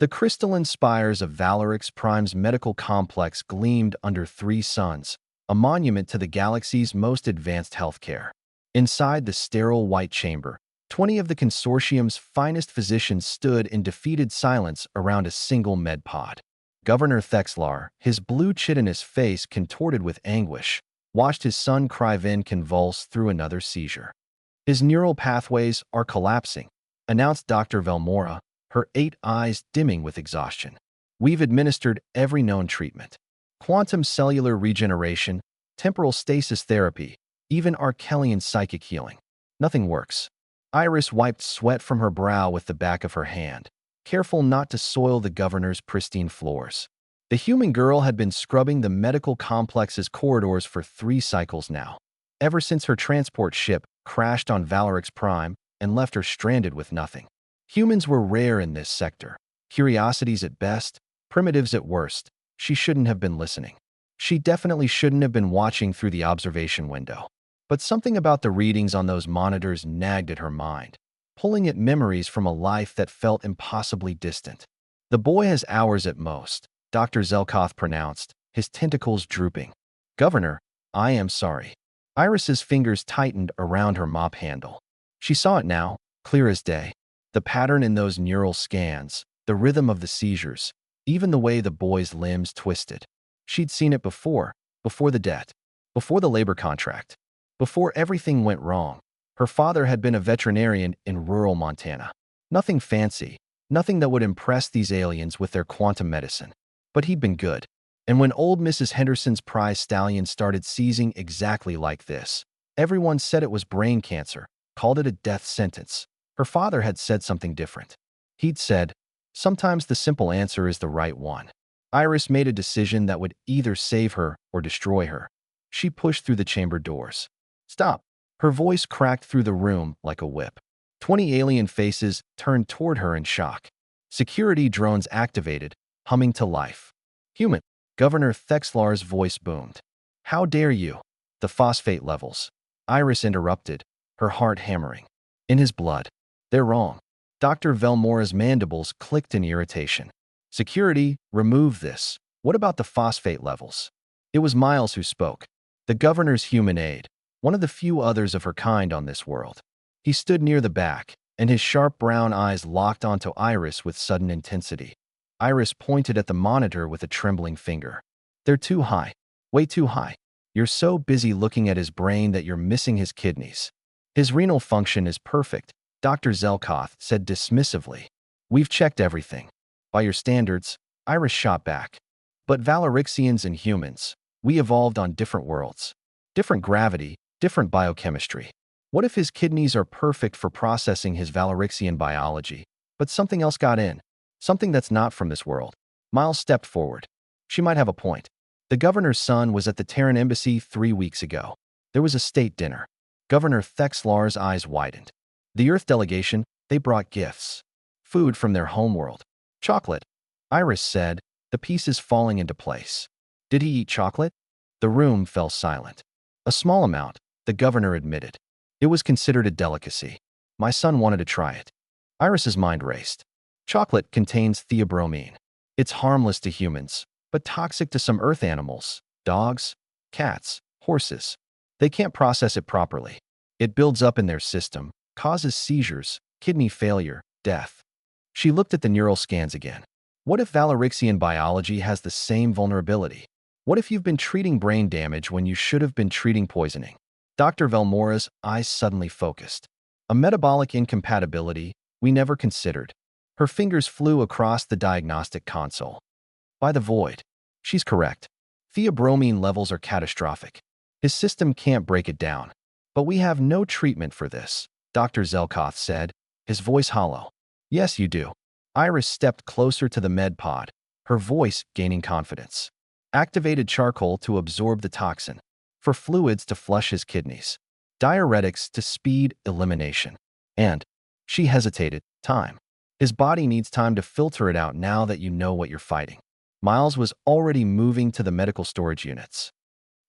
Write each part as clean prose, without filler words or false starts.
The crystalline spires of Valorix Prime's medical complex gleamed under three suns, a monument to the galaxy's most advanced healthcare. Inside the sterile white chamber, 20 of the consortium's finest physicians stood in defeated silence around a single med pod. Governor Thexlar, his blue chitinous face contorted with anguish, watched his son Kryvin convulse through another seizure. His neural pathways are collapsing, announced Dr. Velmora, her 8 eyes dimming with exhaustion. We've administered every known treatment. Quantum cellular regeneration, temporal stasis therapy, even Arkelian psychic healing. Nothing works. Iris wiped sweat from her brow with the back of her hand, careful not to soil the governor's pristine floors. The human girl had been scrubbing the medical complex's corridors for 3 cycles now, ever since her transport ship crashed on Valorix Prime and left her stranded with nothing. Humans were rare in this sector. Curiosities at best, primitives at worst. She shouldn't have been listening. She definitely shouldn't have been watching through the observation window. But something about the readings on those monitors nagged at her mind, pulling at memories from a life that felt impossibly distant. The boy has hours at most, Dr. Zelkoth pronounced, his tentacles drooping. Governor, I am sorry. Iris's fingers tightened around her mop handle. She saw it now, clear as day. The pattern in those neural scans, the rhythm of the seizures, even the way the boy's limbs twisted. She'd seen it before the debt, before the labor contract, before everything went wrong. Her father had been a veterinarian in rural Montana. Nothing fancy, nothing that would impress these aliens with their quantum medicine. But he'd been good. And when old Mrs. Henderson's prize stallion started seizing exactly like this, everyone said it was brain cancer, called it a death sentence. Her father had said something different. He'd said, sometimes the simple answer is the right one. Iris made a decision that would either save her or destroy her. She pushed through the chamber doors. Stop! Her voice cracked through the room like a whip. 20 alien faces turned toward her in shock. Security drones activated, humming to life. Human. Governor Thexlar's voice boomed. How dare you? The phosphate levels. Iris interrupted, her heart hammering. In his blood. They're wrong. Dr. Velmora's mandibles clicked in irritation. Security, remove this. What about the phosphate levels? It was Miles who spoke. The governor's human aide, one of the few others of her kind on this world. He stood near the back, and his sharp brown eyes locked onto Iris with sudden intensity. Iris pointed at the monitor with a trembling finger. They're too high. Way too high. You're so busy looking at his brain that you're missing his kidneys. His renal function is perfect, Dr. Zelkoth said dismissively. We've checked everything. By your standards, Iris shot back. But Valorixians and humans, we evolved on different worlds. Different gravity, different biochemistry. What if his kidneys are perfect for processing his Valorixian biology, but something else got in? Something that's not from this world. Miles stepped forward. She might have a point. The governor's son was at the Terran embassy 3 weeks ago. There was a state dinner. Governor Thexlar's eyes widened. The Earth delegation, they brought gifts. Food from their homeworld. Chocolate. Iris said, the pieces falling into place. Did he eat chocolate? The room fell silent. A small amount, the governor admitted. It was considered a delicacy. My son wanted to try it. Iris's mind raced. Chocolate contains theobromine. It's harmless to humans, but toxic to some Earth animals, dogs, cats, horses. They can't process it properly. It builds up in their system, causes seizures, kidney failure, death. She looked at the neural scans again. What if Valorixian biology has the same vulnerability? What if you've been treating brain damage when you should have been treating poisoning? Dr. Velmora's eyes suddenly focused. A metabolic incompatibility we never considered. Her fingers flew across the diagnostic console. By the void. She's correct. Theobromine levels are catastrophic. His system can't break it down. But we have no treatment for this, Dr. Zelkoth said, his voice hollow. Yes, you do. Iris stepped closer to the med pod, her voice gaining confidence. Activated charcoal to absorb the toxin, for fluids to flush his kidneys, diuretics to speed elimination. And, she hesitated, time. His body needs time to filter it out now that you know what you're fighting. Miles was already moving to the medical storage units.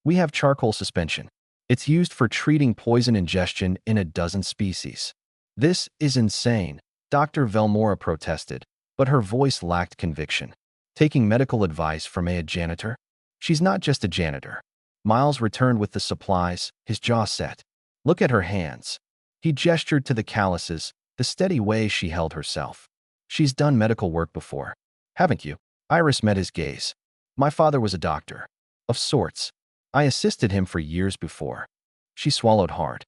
We have charcoal suspension. It's used for treating poison ingestion in a dozen species. This is insane, Dr. Velmora protested, but her voice lacked conviction. Taking medical advice from a janitor? She's not just a janitor. Miles returned with the supplies, his jaw set. Look at her hands. He gestured to the calluses, the steady way she held herself. She's done medical work before, haven't you? Iris met his gaze. My father was a doctor. Of sorts. I assisted him for years before. She swallowed hard.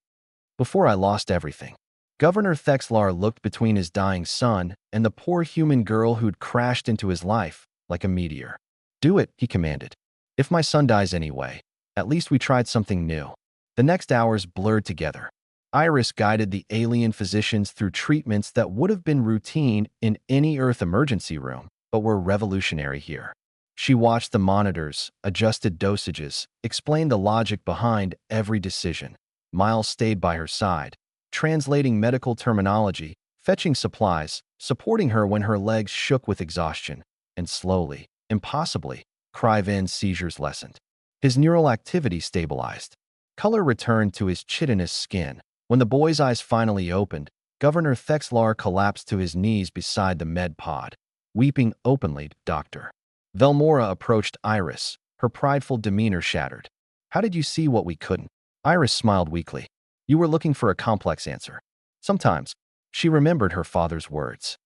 Before I lost everything. Governor Thexlar looked between his dying son and the poor human girl who'd crashed into his life like a meteor. Do it, he commanded. If my son dies anyway, at least we tried something new. The next hours blurred together. Iris guided the alien physicians through treatments that would have been routine in any Earth emergency room, but were revolutionary here. She watched the monitors, adjusted dosages, explained the logic behind every decision. Miles stayed by her side, translating medical terminology, fetching supplies, supporting her when her legs shook with exhaustion, and slowly, impossibly, Criven's seizures lessened. His neural activity stabilized. Color returned to his chitinous skin. When the boy's eyes finally opened, Governor Thexlar collapsed to his knees beside the med pod, weeping openly. Doctor. Velmora approached Iris, her prideful demeanor shattered. How did you see what we couldn't? Iris smiled weakly. You were looking for a complex answer. Sometimes, she remembered her father's words.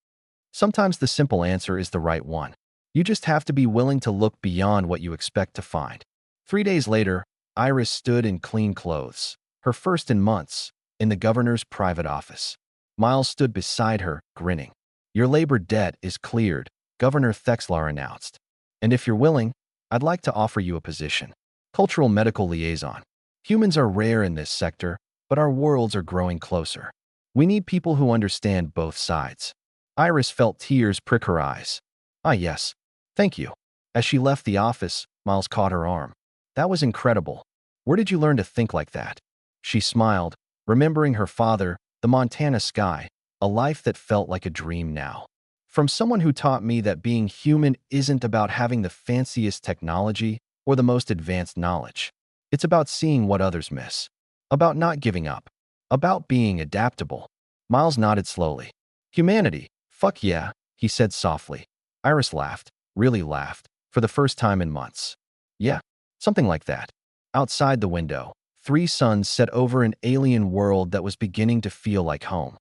Sometimes the simple answer is the right one. You just have to be willing to look beyond what you expect to find. 3 days later, Iris stood in clean clothes, her first in months, in the governor's private office. Miles stood beside her, grinning. Your labor debt is cleared, Governor Thexlar announced. And if you're willing, I'd like to offer you a position. Cultural medical liaison. Humans are rare in this sector, but our worlds are growing closer. We need people who understand both sides. Iris felt tears prick her eyes. Ah, yes. Thank you. As she left the office, Miles caught her arm. That was incredible. Where did you learn to think like that? She smiled, remembering her father, the Montana sky, a life that felt like a dream now. From someone who taught me that being human isn't about having the fanciest technology or the most advanced knowledge. It's about seeing what others miss. About not giving up. About being adaptable. Miles nodded slowly. Humanity. Fuck yeah, he said softly. Iris laughed, really laughed, for the first time in months. Yeah, something like that. Outside the window, 3 suns set over an alien world that was beginning to feel like home.